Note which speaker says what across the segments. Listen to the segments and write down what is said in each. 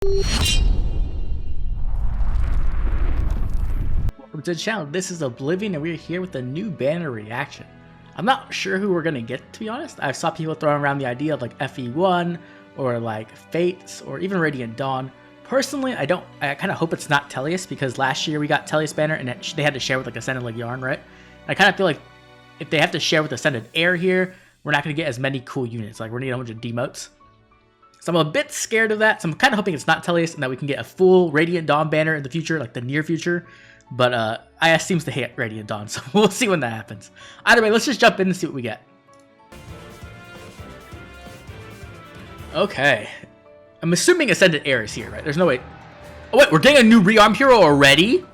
Speaker 1: Welcome to the channel. This is Oblivion and we're here with a new banner reaction. I'm not sure who we're gonna get, to be honest. I saw people throwing around the idea of like FE1 or like Fates or even Radiant Dawn. Personally, I kind of hope it's not Tellius, because last year we got Tellius banner and they had to share with like Ascended like Yarn, right? I kind of feel like if they have to share with Ascended Air here, we're not gonna get as many cool units. Like we're gonna need a bunch of demotes. So I'm a bit scared of that. So I'm kind of hoping it's not Tellius and that we can get a full Radiant Dawn banner in the future, like the near future. But IS seems to hate Radiant Dawn, so we'll see when that happens. Either way, let's just jump in and see what we get. Okay. I'm assuming Ascended Air is here, right? There's no way. Oh wait, we're getting a new Rearmed hero already?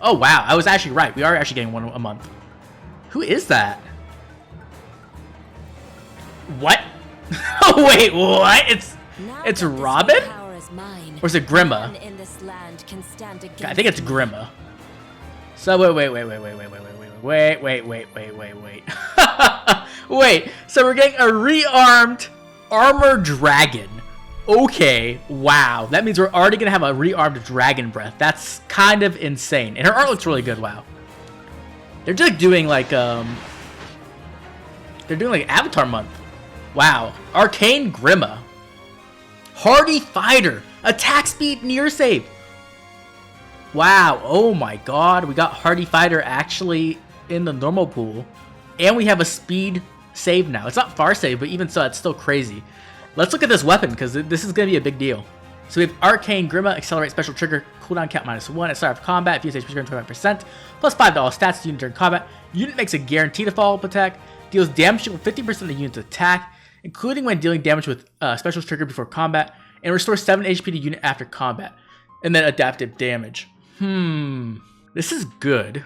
Speaker 1: Oh wow, I was actually right. We are actually getting one a month. Who is that? What? Oh wait, what? It's Robin? Or is it Grima? I think it's Grima. So wait. Wait, so we're getting a rearmed armor dragon. Okay, wow. That means we're already gonna have a rearmed dragon breath. That's kind of insane. And her art looks really good, wow. They're just doing like Avatar month. Wow. Arcane Grima. Hardy fighter. Attack speed near save. Wow, oh my god, we got Hardy Fighter actually in the normal pool. And we have a speed save now. It's not far save, but even so, it's still crazy. Let's look at this weapon, because this is going to be a big deal. So we have Arcane Grima, accelerate special trigger, cooldown count -1 at start of combat, if you use HP 25%, plus 5 to all stats to unit during combat. Unit makes a guaranteed follow-up attack, deals damage equal 50% of the unit's attack, including when dealing damage with special trigger before combat, and restores 7 HP to unit after combat, and then adaptive damage. This is good.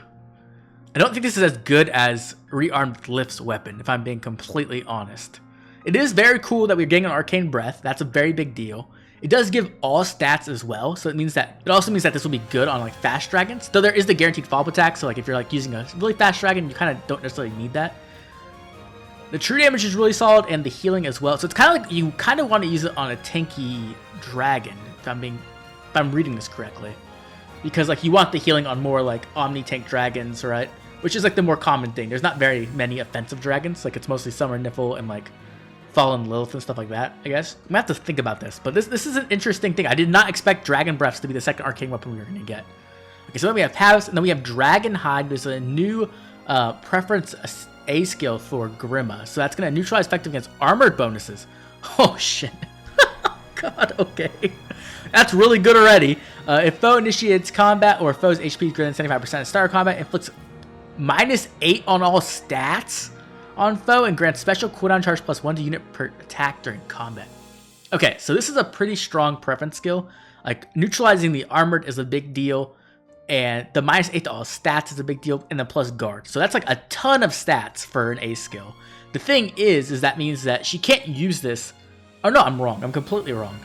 Speaker 1: I don't think this is as good as Rearmed Lift's weapon, if I'm being completely honest. It is very cool that we're getting an Arcane Breath. That's a very big deal. It does give all stats as well, so it also means that this will be good on like fast dragons. Though there is the guaranteed follow-up attack, so like if you're like using a really fast dragon, you kind of don't necessarily need that. The true damage is really solid, and the healing as well. So it's kind of like you kind of want to use it on a tanky dragon, if I'm reading this correctly. Because like you want the healing on more like Omni tank dragons, right? Which is like the more common thing. There's not very many offensive dragons. Like it's mostly Summer Niffle and like Fallen Lilith and stuff like that, I guess. I'm gonna have to think about this. But this is an interesting thing. I did not expect Dragon Breaths to be the second arcane weapon we were gonna get. Okay, so then we have Pavis, and then we have Dragon Hide. There's a new preference A skill for Grima. So that's gonna neutralize effective against armored bonuses. Oh shit. God, okay. That's really good already. If foe initiates combat or foe's HP is greater than 75% at start of combat, inflicts -8 on all stats on foe and grants special cooldown charge +1 to unit per attack during combat. Okay, so this is a pretty strong preference skill. Like neutralizing the armored is a big deal, and the -8 to all stats is a big deal, and then plus guard. So that's like a ton of stats for an A skill. The thing is that means that she can't use this. Oh no, I'm wrong. I'm completely wrong.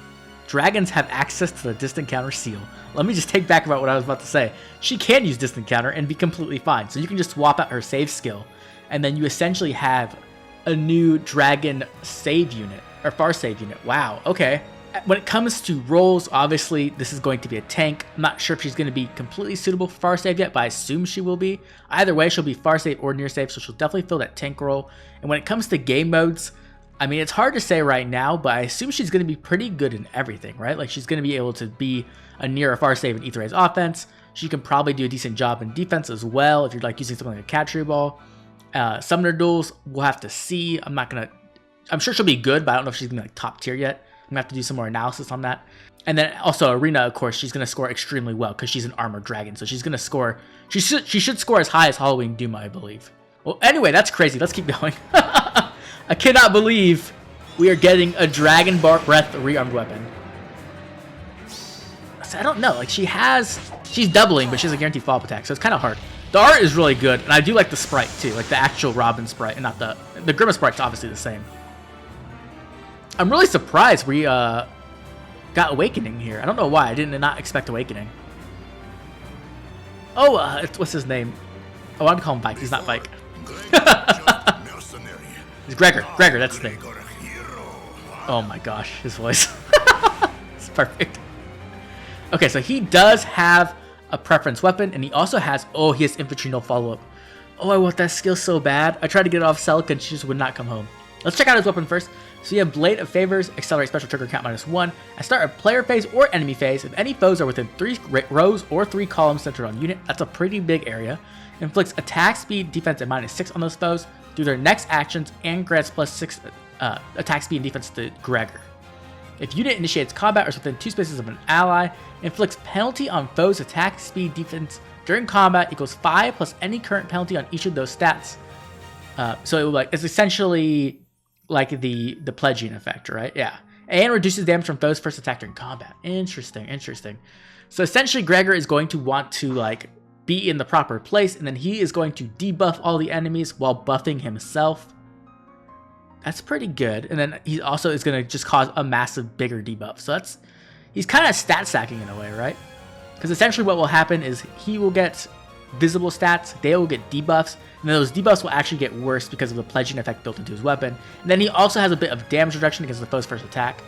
Speaker 1: Dragons have access to the distant counter seal. Let me just take back about what I was about to say. She can use distant counter and be completely fine. So you can just swap out her save skill, and then you essentially have a new dragon save unit, or far save unit. Wow, okay. When it comes to roles, obviously this is going to be a tank. I'm not sure if she's going to be completely suitable for far save yet, but I assume she will be. Either way, she'll be far save or near save, so she'll definitely fill that tank role. And when it comes to game modes, I mean, it's hard to say right now, but I assume she's going to be pretty good in everything, right? Like, she's going to be able to be a near or far save in Aether Ray's offense. She can probably do a decent job in defense as well, if you're, like, using something like a Catchery Ball. Summoner duels, we'll have to see. I'm sure she'll be good, but I don't know if she's going to be, like, top tier yet. I'm going to have to do some more analysis on that. And then also Arena, of course, she's going to score extremely well, because she's an armored dragon. So she's going to score, she should score as high as Halloween Duma, I believe. Well, anyway, that's crazy. Let's keep going. I cannot believe we are getting a Dragon Breath rearmed weapon. So I don't know, like she's doubling, but she has a guaranteed follow-up attack, so it's kind of hard. The art is really good, and I do like the sprite too, like the actual Robin sprite, and not the Grima sprite's obviously the same. I'm really surprised we got Awakening here. I don't know why, I did not expect Awakening. Oh, what's his name? I wanted to call him Vike, he's not Vike. It's Gregor. Gregor, that's his name. Oh my gosh, his voice. It's perfect. Okay, so he does have a preference weapon, and he also has, oh, he has infantry no follow-up. Oh, I want that skill so bad. I tried to get it off Celica, and she just would not come home. Let's check out his weapon first. So you have Blade of Favors, accelerate special trigger count -1. At start of player phase or enemy phase, if any foes are within 3 rows or 3 columns centered on unit, that's a pretty big area. Inflicts attack speed, defense, and -6 on those foes through their next actions, and grants +6 attack speed and defense to Gregor. If unit initiates combat or is within 2 spaces of an ally, inflicts penalty on foes' attack speed defense during combat equals 5 plus any current penalty on each of those stats. So it's essentially like the pledging effect, right? Yeah. And reduces damage from foes' first attack during combat. Interesting. So essentially Gregor is going to want to like be in the proper place, and then he is going to debuff all the enemies while buffing himself. That's pretty good. And then he also is going to just cause a massive bigger debuff. So he's kind of stat stacking in a way, right? Because essentially what will happen is he will get visible stats, they will get debuffs, and then those debuffs will actually get worse because of the pledging effect built into his weapon. And then he also has a bit of damage reduction against the foe's first attack.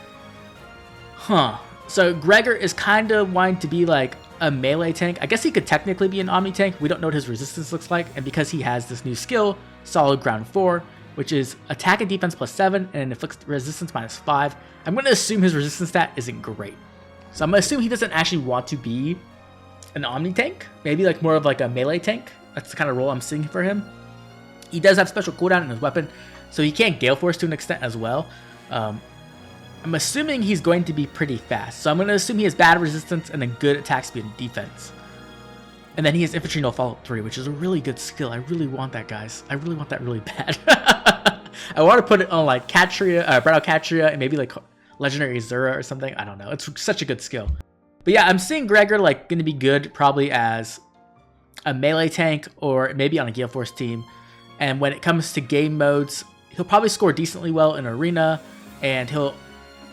Speaker 1: So Gregor is kind of wanting to be like a melee tank. I guess he could technically be an omni tank. We don't know what his resistance looks like. And because he has this new skill, Solid Ground 4, which is attack and defense +7 and inflicts resistance -5, I'm going to assume his resistance stat isn't great. So I'm going to assume he doesn't actually want to be an omni tank, maybe like more of like a melee tank. That's the kind of role I'm seeing for him. He does have special cooldown in his weapon, so he can Gale Force to an extent as well. I'm assuming he's going to be pretty fast, so I'm going to assume he has bad resistance and then good attack speed and defense. And then he has infantry no follow-up 3, which is a really good skill. I really want that, guys. I really want that really bad. I want to put it on like Brattle Catria, and maybe like Legendary Zura or something. I don't know. It's such a good skill. But yeah, I'm seeing Gregor like going to be good probably as a melee tank or maybe on a Gale Force team. And when it comes to game modes, he'll probably score decently well in Arena, and he'll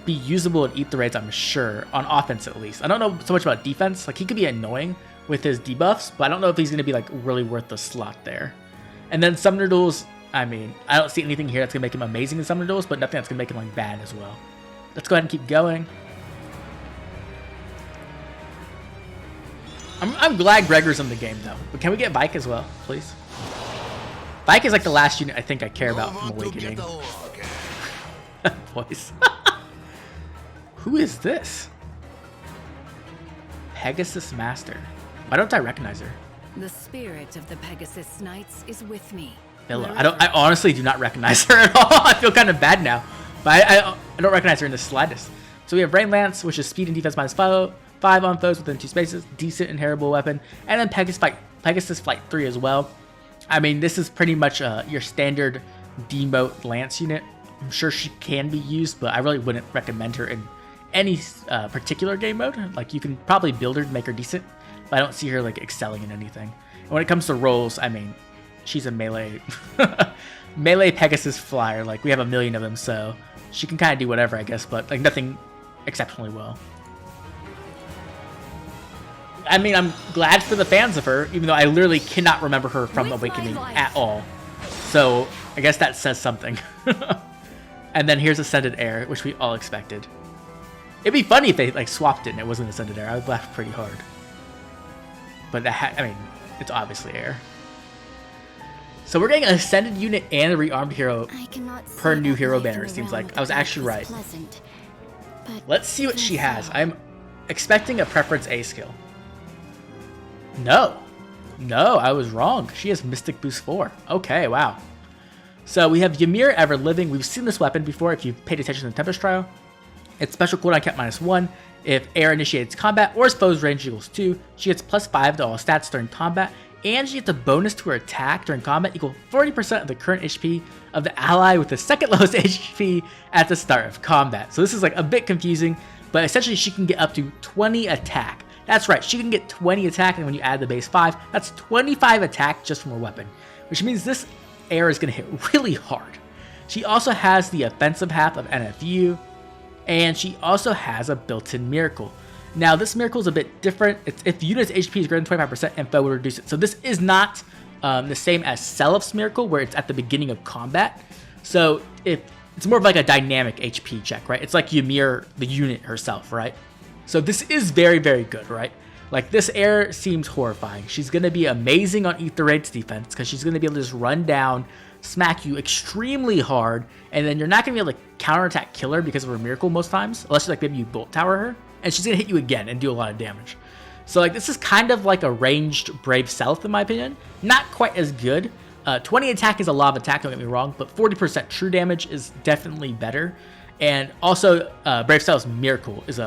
Speaker 1: be usable and eat the raids, I'm sure, on offense at least. I don't know so much about defense. Like, he could be annoying with his debuffs, but I don't know if he's going to be like really worth the slot there. And then Summoner Duels, I mean, I don't see anything here that's going to make him amazing in Summoner Duels, but nothing that's going to make him like bad as well. Let's go ahead and keep going. I'm glad Gregor's in the game though. But can we get Vike as well, please? Vike is like the last unit I think I care about from Awakening. Voice. Who is this? Pegasus Master. Why don't I recognize her?
Speaker 2: The spirit of the Pegasus Knights is with me.
Speaker 1: Villa. I honestly do not recognize her at all. I feel kind of bad now. But I don't recognize her in the slightest. So we have Rain Lance, which is speed and defense -5 on foes within 2 spaces. Decent inheritable weapon. And then Pegasus Flight 3 as well. I mean, this is pretty much your standard demote Lance unit. I'm sure she can be used, but I really wouldn't recommend her in any particular game mode. Like, you can probably build her to make her decent, but I don't see her like excelling in anything. And when it comes to roles, I mean, she's a melee melee Pegasus flyer. Like, we have a million of them, so she can kind of do whatever, I guess, but like nothing exceptionally well. I mean, I'm glad for the fans of her, even though I literally cannot remember her from Awakening at all. So I guess that says something. And then here's Ascended Air, which we all expected. It'd be funny if they like swapped it and it wasn't Ascended Air. I would laugh pretty hard. But I mean, it's obviously Air. So we're getting an Ascended unit and a Rearmed hero per new hero banner, it seems like. I was actually right. Let's see what she has. I'm expecting a Preference A skill. No, I was wrong. She has Mystic Boost 4. Okay, wow. So we have Ymir Ever Living. We've seen this weapon before if you've paid attention to the Tempest Trial. Its special cooldown kept -1. If air initiates combat or its foe's range equals 2, she gets +5 to all stats during combat, and she gets a bonus to her attack during combat equal 40% of the current HP of the ally with the second lowest HP at the start of combat. So this is like a bit confusing, but essentially she can get up to 20 attack. That's right, she can get 20 attack, and when you add the base 5, that's 25 attack just from her weapon, which means this air is going to hit really hard. She also has the offensive half of NFU, and she also has a built-in miracle. Now, this miracle is a bit different. It's if the unit's HP is greater than 25%, and foe will reduce it. So this is not the same as Selif's miracle, where it's at the beginning of combat. So it's more of like a dynamic HP check, right? It's like Ymir, the unit herself, right? So this is very, very good, right? Like, this heir seems horrifying. She's going to be amazing on Ether Raid's defense because she's going to be able to just run down, smack you extremely hard, and then you're not going to be able to counterattack kill her because of her miracle most times, unless like maybe you bolt tower her, and she's going to hit you again and do a lot of damage. So like, this is kind of like a ranged Brave Stealth in my opinion. Not quite as good. 20 attack is a lot of attack, don't get me wrong, but 40% true damage is definitely better. And also, Brave Stealth's miracle is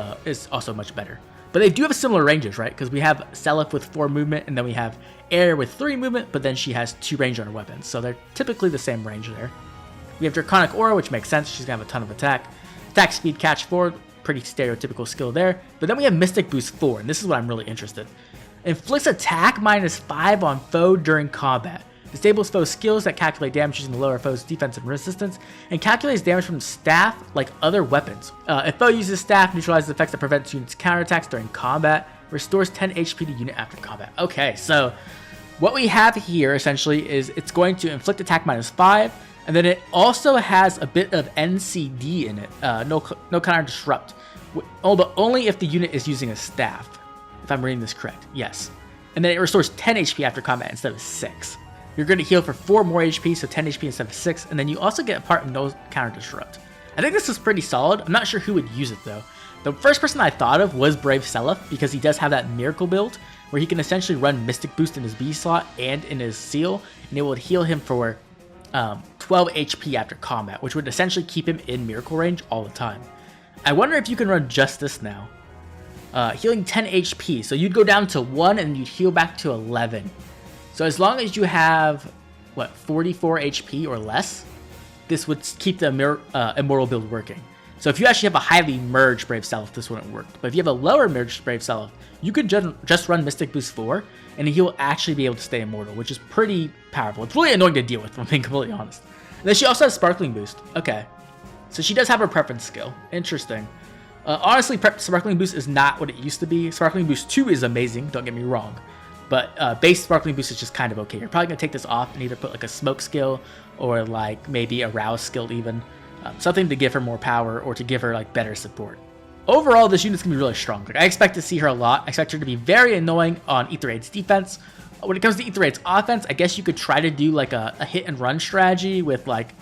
Speaker 1: also much better. But they do have similar ranges, right? Because we have Seliph with 4 movement, and then we have Air with 3 movement, but then she has 2 range on her weapons. So they're typically the same range there. We have Draconic Aura, which makes sense. She's going to have a ton of attack. Attack Speed, Catch 4, pretty stereotypical skill there. But then we have Mystic Boost 4, and this is what I'm really interested in. Inflicts attack -5 on foe during combat. Disables foe's skills that calculate damage using the lower foe's defense and resistance, and calculates damage from staff like other weapons. If foe uses staff, neutralizes effects that prevents units counterattacks during combat, restores 10 HP to unit after combat. Okay, so what we have here essentially is it's going to inflict attack -5, and then it also has a bit of NCD in it, no counter disrupt, but only if the unit is using a staff, if I'm reading this correct. Yes, and then it restores 10 HP after combat instead of 6. You're going to heal for 4 more HP, so 10 HP instead of 6, and then you also get a part of no counter disrupt. I think this is pretty solid. I'm not sure who would use it though. The first person I thought of was Brave Seliph, because he does have that miracle build where he can essentially run Mystic Boost in his B slot and in his seal, and it would heal him for 12 HP after combat, which would essentially keep him in miracle range all the time. I wonder if you can run just this now. Healing 10 HP, so you'd go down to 1 and you'd heal back to 11. So as long as you have, what, 44 HP or less, this would keep the Immortal build working. So if you actually have a highly merged Brave Seliph, this wouldn't work. But if you have a lower merged Brave Seliph, you could just run Mystic Boost 4, and he will actually be able to stay immortal, which is pretty powerful. It's really annoying to deal with, if I'm being completely honest. And then she also has Sparkling Boost. Okay. So she does have her preference skill. Interesting. Honestly, Sparkling Boost is not what it used to be. Sparkling Boost 2 is amazing, don't get me wrong. But base Sparkling Boost is just kind of okay. You're probably going to take this off and either put like a Smoke skill or like maybe a Rouse skill even. Something to give her more power or to give her like better support. Overall, this unit's going to be really strong. Like, I expect to see her a lot. I expect her to be very annoying on Ether Raid's defense. When it comes to Ether Raid's offense, I guess you could try to do like a hit and run strategy with like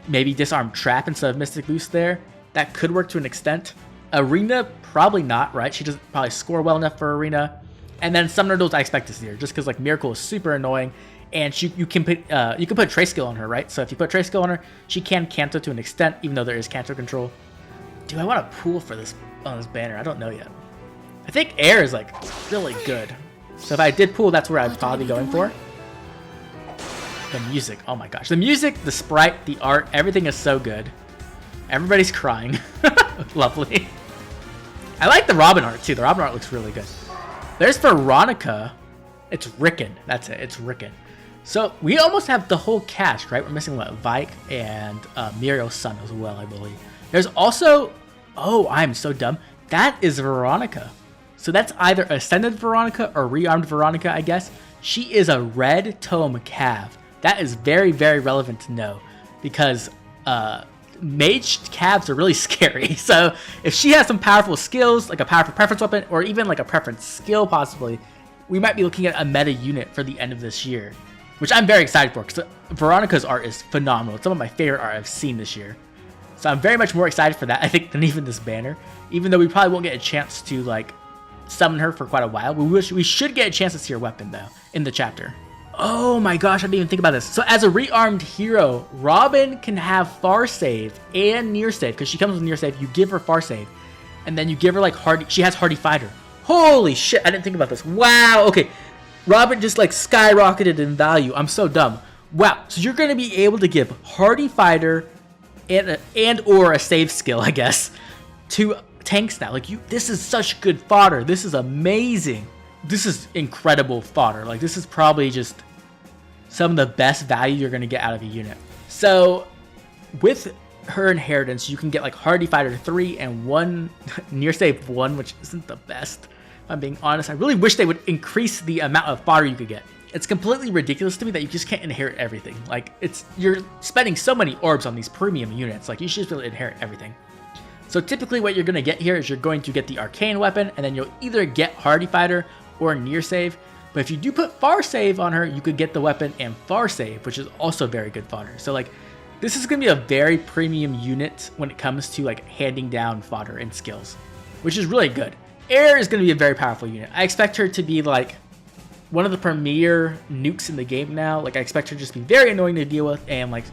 Speaker 1: maybe Disarm Trap instead of Mystic Boost there. That could work to an extent. Arena, probably not, right? She doesn't probably score well enough for Arena. And then Summoner Duels I expect to see her, just because like Miracle is super annoying, and you can put Trace Skill on her, right? So if you put Trace Skill on her, she can Canto to an extent, even though there is Canto control. Do I want to pool for this on this banner? I don't know yet. I think Air is like really good, so if I did pool, that's where I'd probably be going for. The music, oh my gosh, the music, the sprite, the art, everything is so good. Everybody's crying. Lovely. I like the Robin art too. The Robin art looks really good. There's Veronica. It's Rickon. That's it. It's Rickon. So we almost have the whole cast, right? We're missing what? Vike and Muriel's son as well, I believe. There's also... Oh, I'm so dumb. That is Veronica. So that's either Ascended Veronica or Rearmed Veronica, I guess. She is a red tome cav. That is very, very relevant to know. Because mage calves are really scary. So if she has some powerful skills, like a powerful preference weapon, or even like a preference skill possibly, we might be looking at a meta unit for the end of this year, which I'm very excited for, because Veronica's art is phenomenal. It's some of my favorite art I've seen this year. So I'm very much more excited for that, I think, than even this banner. Even though we probably won't get a chance to like summon her for quite a while. We should get a chance to see her weapon though in the chapter. Oh my gosh, I didn't even think about this. So as a rearmed hero, Robin can have far save and near save, because she comes with near save. You give her far save, and then you give her like hardy. She has hardy fighter. Holy shit, I didn't think about this. Wow, okay. Robin just like skyrocketed in value. I'm so dumb. Wow, so you're going to be able to give hardy fighter and or a save skill, I guess, to tanks now. Like, this is such good fodder. This is amazing. This is incredible fodder. Like, this is probably just some of the best value you're going to get out of a unit. So with her inheritance, you can get like hardy fighter 3 and 1 near save 1, which isn't the best, if I'm being honest. I really wish they would increase the amount of fodder you could get. It's completely ridiculous to me that you just can't inherit everything. Like, you're spending so many orbs on these premium units. Like, you should just be able to inherit everything. So typically what you're going to get here is you're going to get the Arcane weapon, and then you'll either get Hardy Fighter or Near Save. But if you do put Far Save on her, you could get the weapon and Far Save, which is also very good fodder. So like, this is going to be a very premium unit when it comes to like handing down fodder and skills, which is really good. Air is going to be a very powerful unit. I expect her to be like one of the premier nukes in the game now. Like, I expect her to just be very annoying to deal with, and like,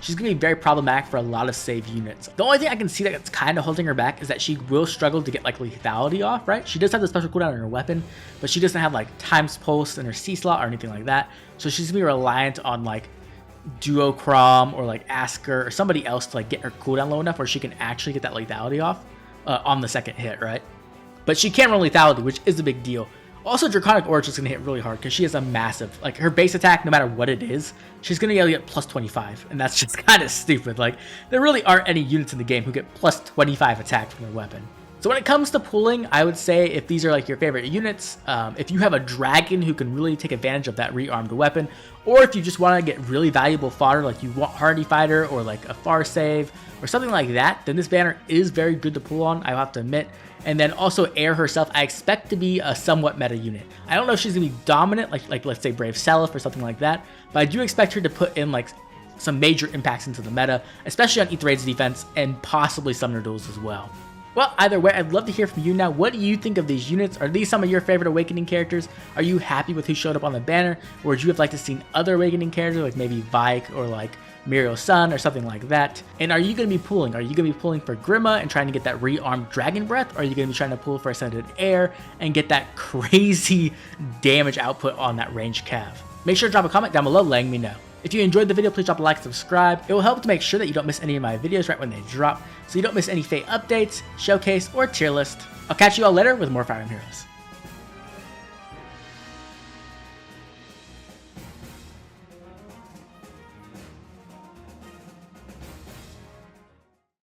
Speaker 1: she's going to be very problematic for a lot of save units. The only thing I can see that's kind of holding her back is that she will struggle to get like lethality off, right? She does have the special cooldown on her weapon, but she doesn't have like times pulse in her C slot or anything like that. So she's going to be reliant on like Duocrom or like Asker or somebody else to like get her cooldown low enough where she can actually get that lethality off on the second hit, right? But she can run lethality, which is a big deal. Also, Draconic Origin is going to hit really hard because she has a massive, like, her base attack, no matter what it is, she's going to be able to get plus 25, and that's just kind of stupid. Like, there really aren't any units in the game who get plus 25 attack from their weapon. So when it comes to pooling, I would say if these are like your favorite units, if you have a dragon who can really take advantage of that rearmed weapon, or if you just want to get really valuable fodder, like you want Hardy Fighter or like a Far Save or something like that, then this banner is very good to pool on, I'll have to admit. And then also Air herself, I expect to be a somewhat meta unit. I don't know if she's going to be dominant, like let's say Brave Seliph or something like that, but I do expect her to put in like some major impacts into the meta, especially on Aether defense and possibly Summoner Duels as well. Well, either way, I'd love to hear from you now. What do you think of these units? Are these some of your favorite Awakening characters? Are you happy with who showed up on the banner? Or would you have liked to seen other Awakening characters like maybe Vike or like Muriel's Sun or something like that? And are you going to be pooling? Are you going to be pooling for Grima and trying to get that rearmed Dragon Breath? Or are you going to be trying to pool for Ascended Air and get that crazy damage output on that ranged Cav? Make sure to drop a comment down below letting me know. If you enjoyed the video, please drop a like and subscribe. It will help to make sure that you don't miss any of my videos right when they drop, so you don't miss any Fate updates, showcase, or tier list. I'll catch you all later with more Fire Emblem Heroes.